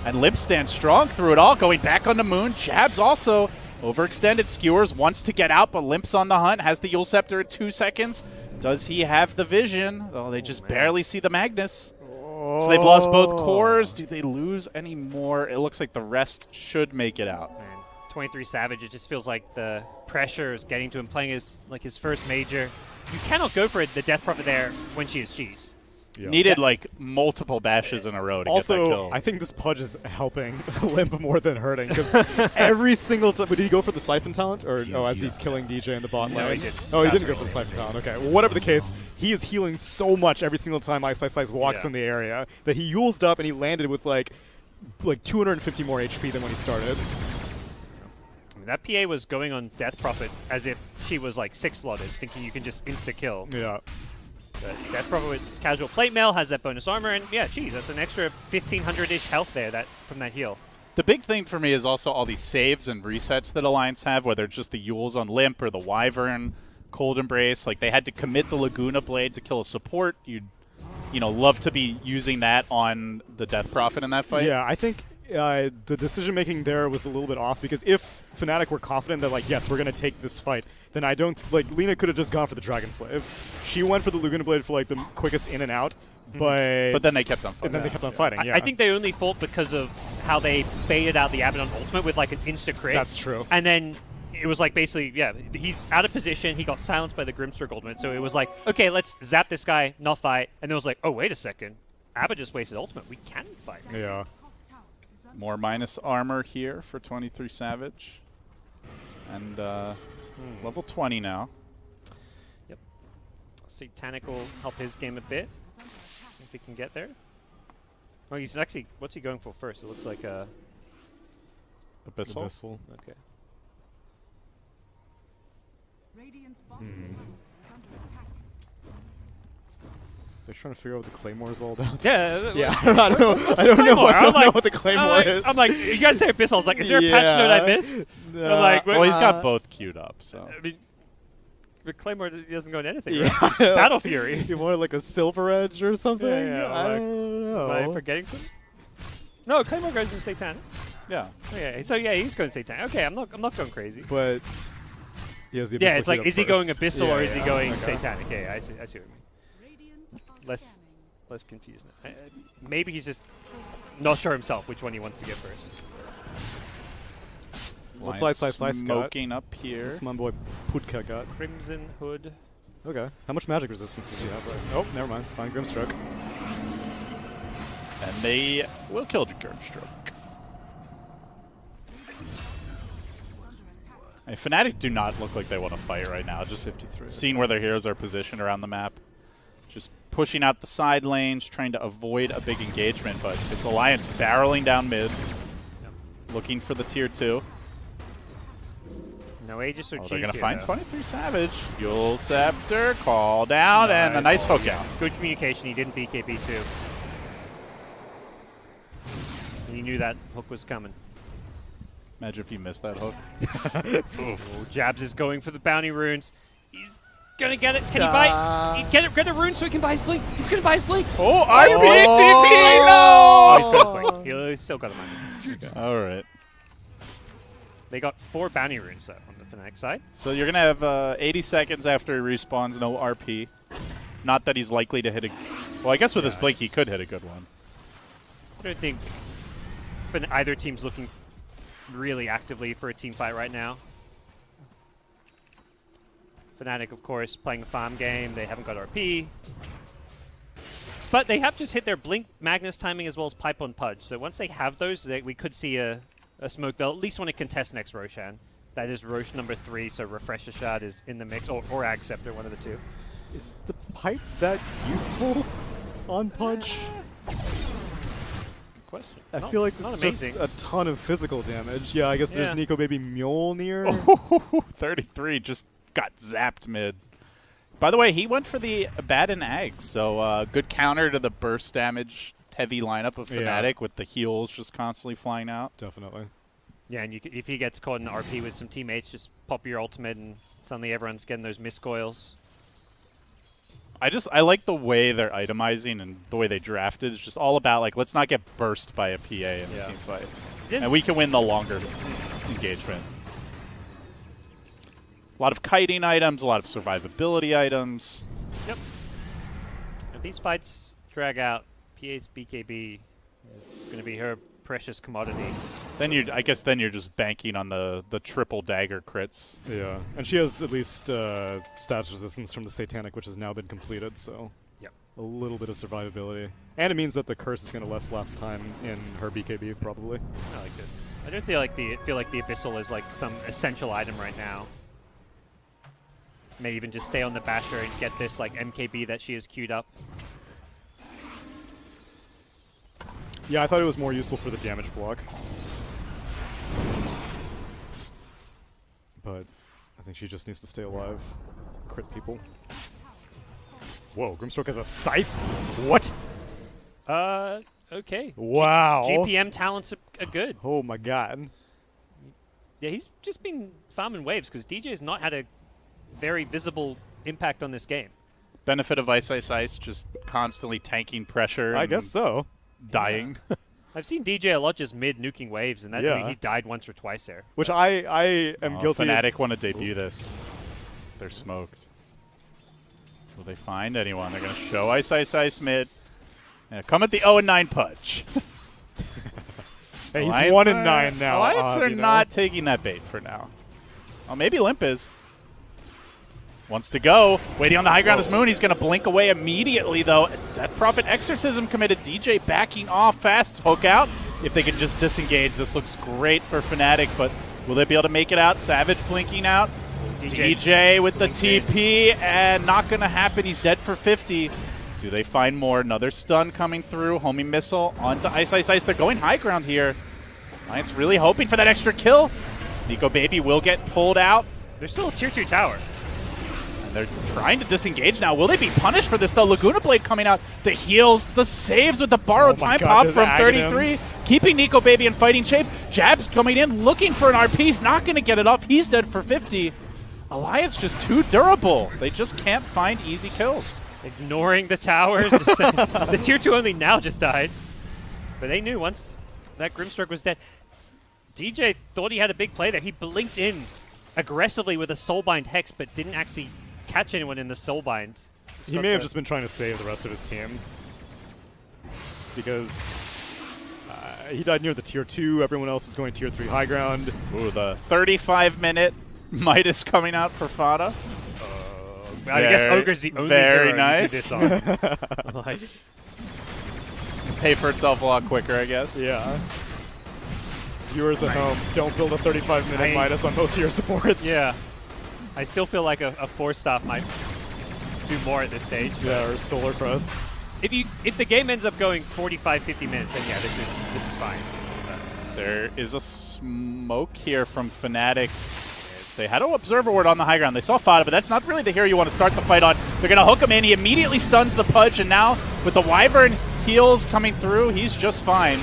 And Limp stands strong through it all, going back on the moon. Jabs also overextended. Skewers wants to get out, but Limp's on the hunt. Has the Yule Scepter at 2 seconds. Does he have the vision? Oh, they just barely see the Magnus. So they've lost both cores. Do they lose any more? It looks like the rest should make it out. Man, 23 Savage, it just feels like the pressure is getting to him, playing his first major. You cannot go for the Death Prophet there when she is cheese. Yeah. Needed like multiple bashes in a row to get that kill. Also, I think this Pudge is helping Limp more than hurting, because every single time... Did he go for the Siphon talent? Or as he's killing DJ in the bot lane? No, he didn't. Oh, he didn't go for the Siphon talent. Okay. Well, whatever the case, he is healing so much every single time Ice Ice Ice walks in the area that he Yules'd up and he landed with like 250 more HP than when he started. I mean, that PA was going on Death Prophet as if she was like 6-slotted, thinking you can just insta-kill. Yeah. But Death Prophet with casual plate mail has that bonus armor, and yeah, geez, that's an extra 1,500-ish health there from that heal. The big thing for me is also all these saves and resets that Alliance have, whether it's just the Yules on Limp or the Wyvern, Cold Embrace. Like, they had to commit the Laguna Blade to kill a support. You'd, love to be using that on the Death Prophet in that fight. Yeah, I think the decision making there was a little bit off, because if FNATIC were confident that like, yes, we're gonna take this fight, then I don't like Lina could have just gone for the Dragon Slave. She went for the Laguna Blade for like the quickest in and out, but then they kept on fighting. And then they kept on fighting. Yeah, I think they only fought because of how they baited out the Abaddon ultimate with like an insta crit. That's true. And then it was like basically, yeah, he's out of position. He got silenced by the Grimstroke ultimate. So it was like, okay, let's zap this guy, not fight. And then it was like, oh, wait a second. Abba just wasted ultimate. We can fight. Yeah. More minus armor here for 23 Savage. And level 20 now. Yep. Satanic will help his game a bit. If he can get there. Oh, he's actually, what's he going for first? It looks like a... Abyssal. Okay. They're trying to figure out what the Claymore is all about. Yeah. Yeah. I don't know what the Claymore is. I'm like, you guys say Abyssal. I was like, is there a patch note I missed? I'm like, well, he's got both queued up, so. I mean, the Claymore doesn't go into anything. Yeah. Right? Battle Fury. You more like a Silver Edge or something? Yeah, I like, don't know. Am I forgetting something? No, Claymore goes in Satanic. Yeah. Okay, so yeah, he's going Satanic. Okay, I'm not going crazy. But he has the Abyssal. Yeah, it's like, queued is up he going first. Abyssal or is he going okay. Satanic? Yeah, I see what you mean. Less confused now. Maybe he's just not sure himself which one he wants to get first. What's Lion Slice Scott? smoking up here. What's my boy Putka got? Crimson Hood. Okay. How much magic resistance does he have? Oh, never mind. Fine, Grimstroke. And they will kill Grimstroke. And FNATIC do not look like they want to fight right now. Just 53. seeing where their heroes are positioned around the map. Just pushing out the side lanes, trying to avoid a big engagement, but it's Alliance barreling down mid. Looking for the tier 2. No Aegis or Oh, Cheese they're going to here, find though. 23 Savage. Yule Scepter, call down, and a nice hook out. Good communication. He didn't BKB too. He knew that hook was coming. Imagine if you missed that hook. Oh, Jabs is going for the bounty runes. He's gonna get it. Can he buy? Get a rune so he can buy his blink. He's gonna buy his blink. Oh, RPTP! Oh, he's got his blink. He's still got the money. No! All right. They got 4 bounty runes though on the Fnatic side. So you're going to have 80 seconds after he respawns, no RP. Not that he's likely to hit a... Well, I guess with his blink, he could hit a good one. I don't think either team's looking really actively for a team fight right now. Fnatic, of course, playing a farm game. They haven't got RP. But they have just hit their Blink Magnus timing as well as Pipe on Pudge. So once they have those, we could see a smoke. They'll at least want to contest next Roshan. That is Rosh number 3, so Refresher Shot is in the mix, or Ag Scepter, one of the two. Is the pipe that useful on Pudge? Good question. I feel like it's just a ton of physical damage. Yeah, I guess there's Nico Baby Mjolnir. Oh, 33 just got zapped mid. By the way, he went for the Abaddon Ag, so good counter to the burst damage heavy lineup of Fnatic with the heals just constantly flying out. Definitely. Yeah, and if he gets caught in RP with some teammates, just pop your ultimate and suddenly everyone's getting those miscoils. I like the way they're itemizing and the way they drafted. It's just all about, like, let's not get burst by a PA in the team fight. And we can win the longer engagement. A lot of kiting items, a lot of survivability items. Yep. If these fights drag out, PA's BKB is going to be her precious commodity. Then I guess you're just banking on the triple dagger crits. Yeah, and she has at least stats resistance from the Satanic, which has now been completed, so a little bit of survivability. And it means that the curse is going to last time in her BKB, probably. I like this. I don't feel like the Abyssal is like some essential item right now. May even just stay on the Basher and get this like MKB that she has queued up. Yeah, I thought it was more useful for the damage block. But I think she just needs to stay alive. Crit people. Whoa, Grimstroke has a scythe? What? Okay. Wow. GPM talents are good. Oh my god. Yeah, he's just been farming waves because DJ has not had a very visible impact on this game. Benefit of Ice, just constantly tanking pressure. I guess so. Dying. I've seen DJ a lot just mid nuking waves, and that he died once or twice there. Which I am guilty. FNATIC want to debut this. They're smoked. Will they find anyone? They're going to show Ice Ice Ice mid. Come at the 0-9 Pudge. Hey, he's 1-9 now. Alliance are not taking that bait for now. Oh, maybe Limp is. Wants to go. Waiting on the high ground is Moon. He's going to blink away immediately, though. Death Prophet Exorcism committed. DJ backing off fast. Hook out. If they could just disengage, this looks great for FNATIC, but will they be able to make it out? Savage blinking out. DJ with the TP, and not going to happen. He's dead for 50. Do they find more? Another stun coming through. Homing missile onto Ice Ice Ice. They're going high ground here. Alliance really hoping for that extra kill. Nico Baby will get pulled out. There's still a tier 2 tower. And they're trying to disengage now. Will they be punished for this, though? Laguna Blade coming out. The heals, the saves with the borrowed time pop from 33. Keeping Nico Baby in fighting shape. Jabs coming in, looking for an RP. He's not going to get it off. He's dead for 50. Alliance just too durable. They just can't find easy kills. Ignoring the towers. The tier 2 only now just died. But they knew once that Grimstroke was dead. DJ thought he had a big play there. He blinked in aggressively with a Soulbind Hex, but didn't actually catch anyone in the Soulbind. He may have just been trying to save the rest of his team. Because he died near the tier 2. Everyone else was going tier 3 high ground. Ooh, the 35-minute Midas coming out for Fada. I guess Ogre's the only very hero nice. you can do this on. Like, pay for itself a lot quicker, I guess. Yeah. Viewers at home, don't build a 35-minute Midas on most of your supports. Yeah. I still feel like a 4-staff might do more at this stage. Yeah, or Solar Crust. If the game ends up going 45, 50 minutes, then yeah, this is fine. There is a smoke here from FNATIC. They had an observer ward on the high ground. They saw Fada, but that's not really the hero you want to start the fight on. They're going to hook him in. He immediately stuns the Pudge, and now with the Wyvern heals coming through, he's just fine.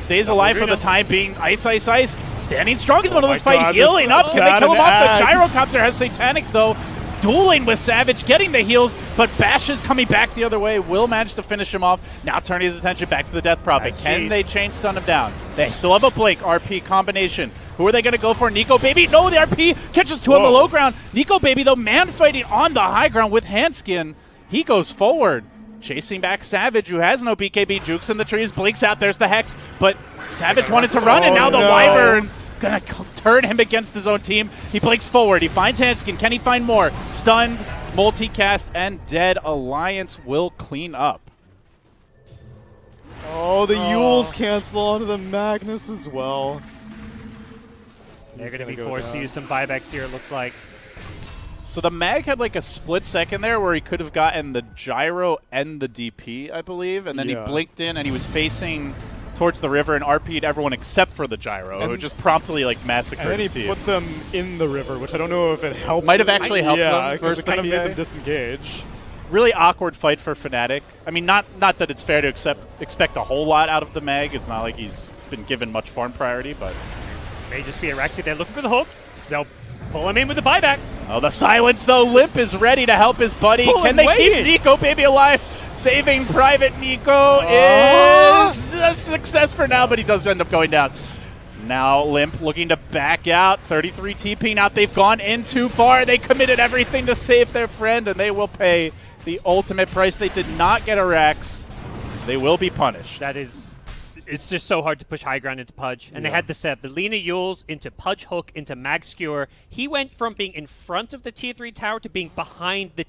Stays alive for the time being. Ice Ice Ice standing strong in the middle of this fight, healing up. Can they kill him off? The Gyrocopter has Satanic, though. Dueling with Savage, getting the heals, but Bash is coming back the other way. Will manage to finish him off. Now turning his attention back to the Death Prophet. Can they chain stun him down? They still have a Blink RP combination. Who are they going to go for? Nico Baby. No, the RP catches two on the low ground. Nico Baby, though, man fighting on the high ground with Handskin. He goes forward. Chasing back Savage, who has no BKB. Jukes in the trees, blinks out. There's the Hex, but Savage wanted to run, and now the Wyvern gonna turn him against his own team. He blinks forward. He finds Handskin. Can he find more? Stunned, multicast, and dead. Alliance will clean up. Oh, the Yules cancel onto the Magnus as well. They're going to be forced to use some buybacks here, it looks like. So the Mag had like a split second there where he could have gotten the Gyro and the DP, I believe, and then he blinked in and he was facing towards the river and RP'd everyone except for the Gyro, who just promptly like massacred his team. And then he put them in the river, which I don't know if it helped. Might have actually helped them. Yeah, because it kind of made them disengage. Really awkward fight for FNATIC. I mean, not that it's fair to expect a whole lot out of the Mag. It's not like he's been given much farm priority, but may just be a Rexy. They're looking for the hook. They'll pull him in with the buyback. Oh, the silence, though. Limp is ready to help his buddy. Can they keep Nico Baby alive? Saving Private Nico is a success for now, but he does end up going down. Now Limp looking to back out. 33 TP out. They've gone in too far. They committed everything to save their friend, and they will pay the ultimate price. They did not get a Rex. They will be punished. It's just so hard to push high ground into Pudge. And they had the setup. The Lena Yules into Pudge Hook into Mag Skewer. He went from being in front of the tier 3 tower to being behind the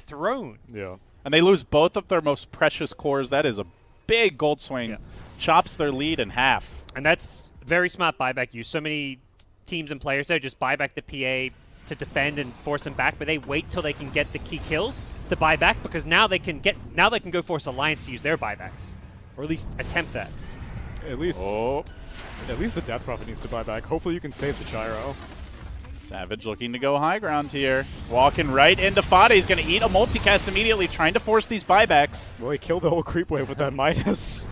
throne. Yeah. And they lose both of their most precious cores. That is a big gold swing. Yeah. Chops their lead in half. And that's very smart buyback use. So many teams and players there just buy back the PA to defend and force them back, but they wait till they can get the key kills to buy back, because now they can go force Alliance to use their buybacks. Or at least attempt that. At least the Death Prophet needs to buy back. Hopefully you can save the Gyro. Savage looking to go high ground here. Walking right into Fada. He's going to eat a multicast immediately, trying to force these buybacks. Well, he killed the whole creep wave with that Midas.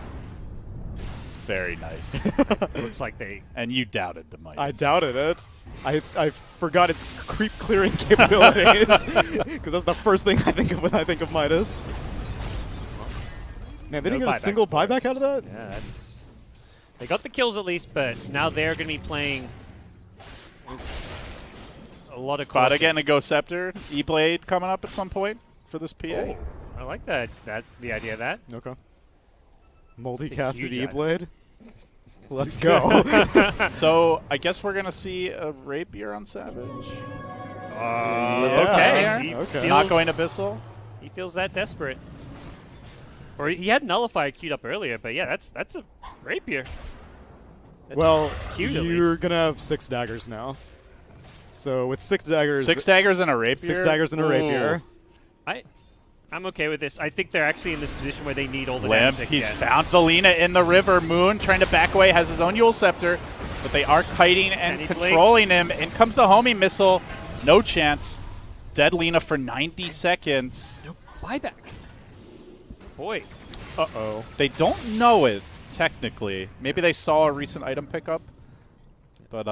Very nice. Looks like they... And you doubted the Midas. I doubted it. I forgot its creep clearing capabilities. Because that's the first thing I think of when I think of Midas. Man, they didn't get a single buyback out of that? Yeah, They got the kills at least, but now they're going to be playing a lot of Quad caution. again, a Ghost Scepter. E-Blade coming up at some point for this PA. Oh, I like that. The idea of that. Okay. Multicasted huge E-Blade. Let's go. So I guess we're going to see a Rapier on Savage. Yeah. Okay. Okay. Not going Abyssal. He feels that desperate. Or he had Nullifier queued up earlier, but yeah, that's a Rapier. That's Well, cute, at you're least. going to have 6 daggers now. So with 6 daggers... 6 daggers and a Rapier? 6 daggers and a rapier. I'm okay with this. I think they're actually in this position where they need all the Limp, damage they he's can. found the Lina in the river. Moon trying to back away, has his own Yule Scepter, but they are kiting and he controlling him. In comes the homie missile. No chance. Dead Lina for 90 seconds. No buyback. Boy. Uh-oh. They don't know it, technically. Maybe they saw a recent item pickup, but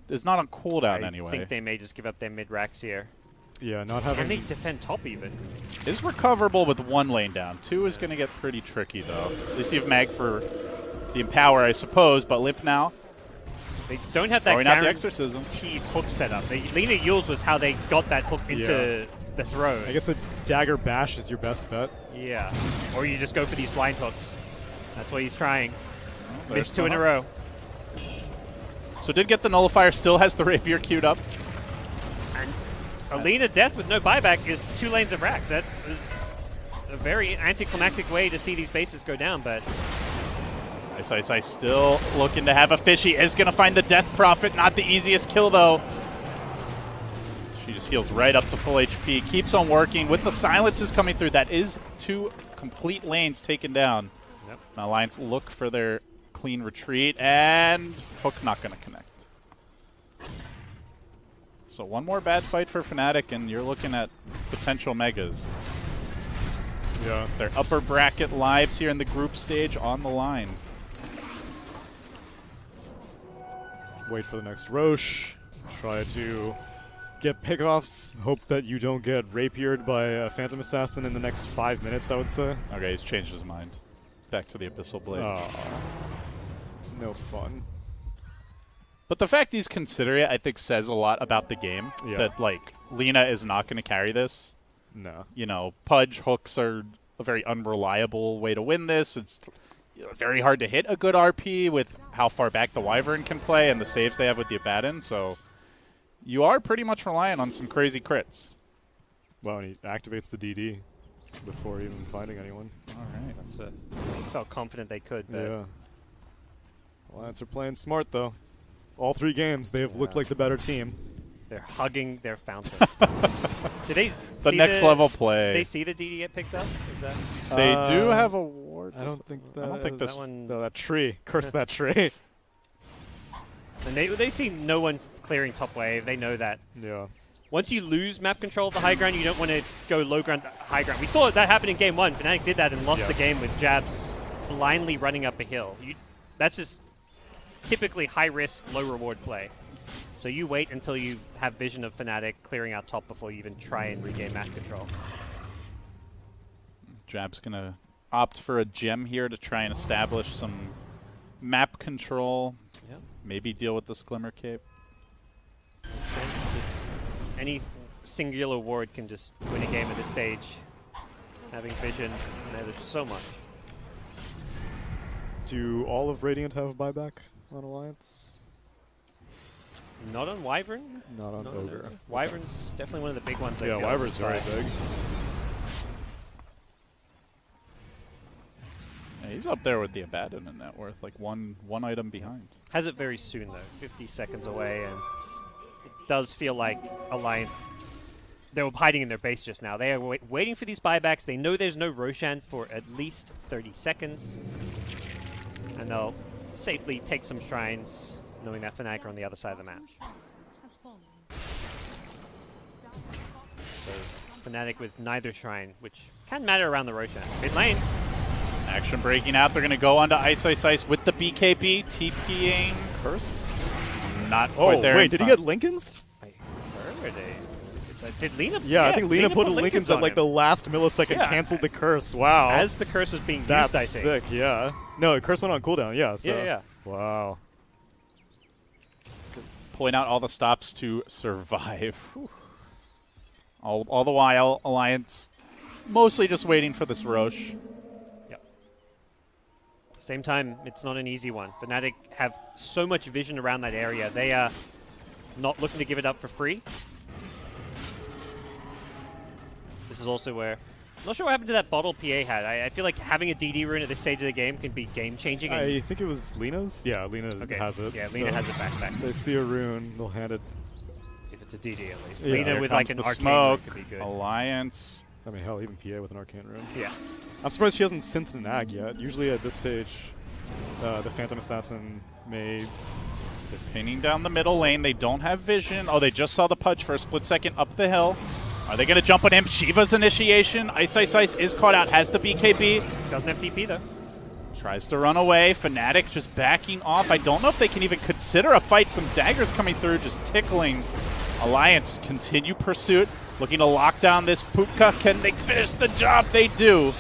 is not on cooldown anyway. I think they may just give up their mid-racks here. Yeah, not Can having... they defend top even? Is recoverable with 1 lane down. 2 is going to get pretty tricky, though. At least you have Mag for the Empower, I suppose, but Limp now. They don't have that Throwing out the Exorcism. guaranteed hook setup. Lina Yules was how they got that hook into the throw. I guess a dagger bash is your best bet. Yeah. Or you just go for these blind hooks. That's what he's trying. There's Missed 2 in the a hook. row. So did get the Nullifier, still has the Rapier queued up. And Alina Death with no buyback is 2 lanes of racks. That is a very anticlimactic way to see these bases go down, but Ice still looking to have a fish. He is going to find the Death Prophet. Not the easiest kill, though. She just heals right up to full HP. Keeps on working with the silences coming through. That is 2 complete lanes taken down. Yep. Now Alliance look for their clean retreat, and hook not going to connect. So 1 more bad fight for FNATIC, and you're looking at potential megas. Yeah. Their upper bracket lives here in the group stage on the line. Wait for the next Roche. Try to get pickoffs. Hope that you don't get rapiered by a Phantom Assassin in the next 5 minutes, I would say. Okay, he's changed his mind. Back to the Abyssal Blade. Oh. No fun. But the fact he's considering it, I think, says a lot about the game. Yeah. That, like, Lina is not going to carry this. No. You know, Pudge hooks are a very unreliable way to win this. It's very hard to hit a good RP with how far back the Wyvern can play and the saves they have with the Abaddon. So you are pretty much reliant on some crazy crits. Well, and he activates the DD before even finding anyone. All right. that's it. Felt confident they could, but Yeah. Alliance are playing smart, though. All 3 games, they have looked like the better team. they're hugging their fountain. Did they The see next level play. Did they see the DD get picked up? Is that They do have a ward. I don't think that. I don't think this that one? No, that tree. Curse that tree. And they see no one clearing top wave. They know that. Yeah. Once you lose map control of the high ground, you don't want to go low ground to high ground. We saw that happen in game 1. Fnatic did that and lost the game with jabs blindly running up a hill. That's just typically high risk, low reward play. So you wait until you have vision of Fnatic clearing out top before you even try and regain map control. Jab's going to opt for a gem here to try and establish some map control. Yep. Maybe deal with this Glimmer Cape. Makes sense. Just any singular ward can just win a game at this stage. Having vision, there's so much. Do all of Radiant have buyback on Alliance? Not on Wyvern? Not on Ogre. No. Wyvern's definitely one of the big ones. I Yeah, feel. Wyvern's very Sorry. big. Yeah, he's up there with the Abaddon in net worth, like one item behind. Has it very soon, though. 50 seconds away, and it does feel like Alliance... They were hiding in their base just now. They are waiting for these buybacks. They know there's no Roshan for at least 30 seconds. And they'll safely take some shrines, knowing that Fnatic are on the other side of the map. So Fnatic with neither shrine, which can matter around the Roshan. Mid lane. Action breaking out. They're going to go onto Ice with the BKB. TPing. Curse? Not Oh, quite there. wait, in did he time. get Lincolns? I heard it. Did Lena? Yeah, I think Lena put Lincoln's at on like him. the last millisecond, Yeah. canceled the curse. Wow. As the curse was being used, That's I think. sick, yeah. No, the curse went on cooldown, yeah. So. Yeah. Wow. Pulling out all the stops to survive. Whew. All the while, Alliance mostly just waiting for this Roche. Yep. At the same time, it's not an easy one. FNATIC have so much vision around that area. They are not looking to give it up for free. This is also where... I'm not sure what happened to that bottle PA had. I feel like having a DD rune at this stage of the game can be game-changing. I think it was Lena's? Yeah, Lena has it. Yeah, Lena has it back. They see a rune, they'll hand it. If it's a DD at least. Yeah, Lena Here with comes like an the arcane smoke. rune could be good. Alliance. I mean, hell, even PA with an arcane rune. Yeah. I'm surprised she hasn't synthed an ag yet. Usually at this stage, the Phantom Assassin may... They're pinning down the middle lane. They don't have vision. Oh, they just saw the Pudge for a split second up the hill. Are they going to jump on him? Shiva's initiation. Ice is caught out. Has the BKB. Doesn't have TP though. Tries to run away. FNATIC just backing off. I don't know if they can even consider a fight. Some daggers coming through, just tickling. Alliance continue pursuit. Looking to lock down this Puka. Can they finish the job? They do.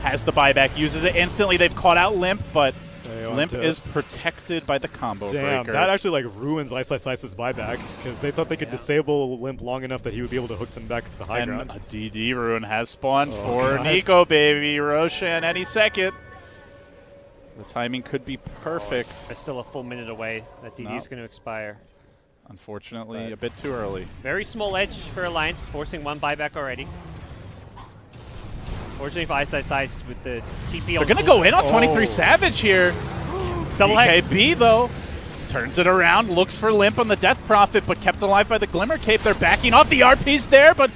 Has the buyback. Uses it instantly. They've caught out Limp, but Limp is protected by the combo breaker. That actually like ruins Ice's buyback because they thought they could disable Limp long enough that he would be able to hook them back to the high And ground. a DD rune has spawned for God. Nico, baby. Roshan any second. The timing could be perfect. There's still a full minute away. That DD is going to expire. Unfortunately, a bit too early. Very small edge for Alliance, forcing one buyback already. Fortunately for Ice with the TP on... They're going to go in on 23 Savage here. Double hex. BKB, though, turns it around, looks for Limp on the Death Prophet, but kept alive by the Glimmer Cape. They're backing off. The RP's there, but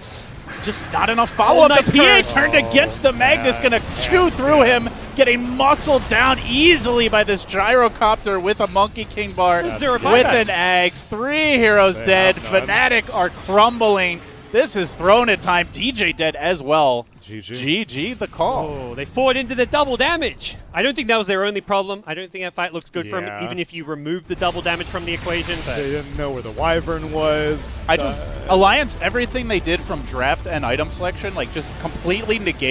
just not enough follow-up. Nice The PA curve. turned against the Magnus, going to chew through him, getting muscled down easily by this Gyrocopter with a Monkey King bar, with zero an buybacks. Ags. 3 heroes They dead. have none. FNATIC are crumbling. This is thrown at time. DJ dead as well. GG. GG the call. Oh, they fought into the double damage. I don't think that was their only problem. I don't think that fight looks good for them, Yeah. even if you remove the double damage from the equation. But They didn't know where the Wyvern was. Alliance, everything they did from draft and item selection, like just completely negated.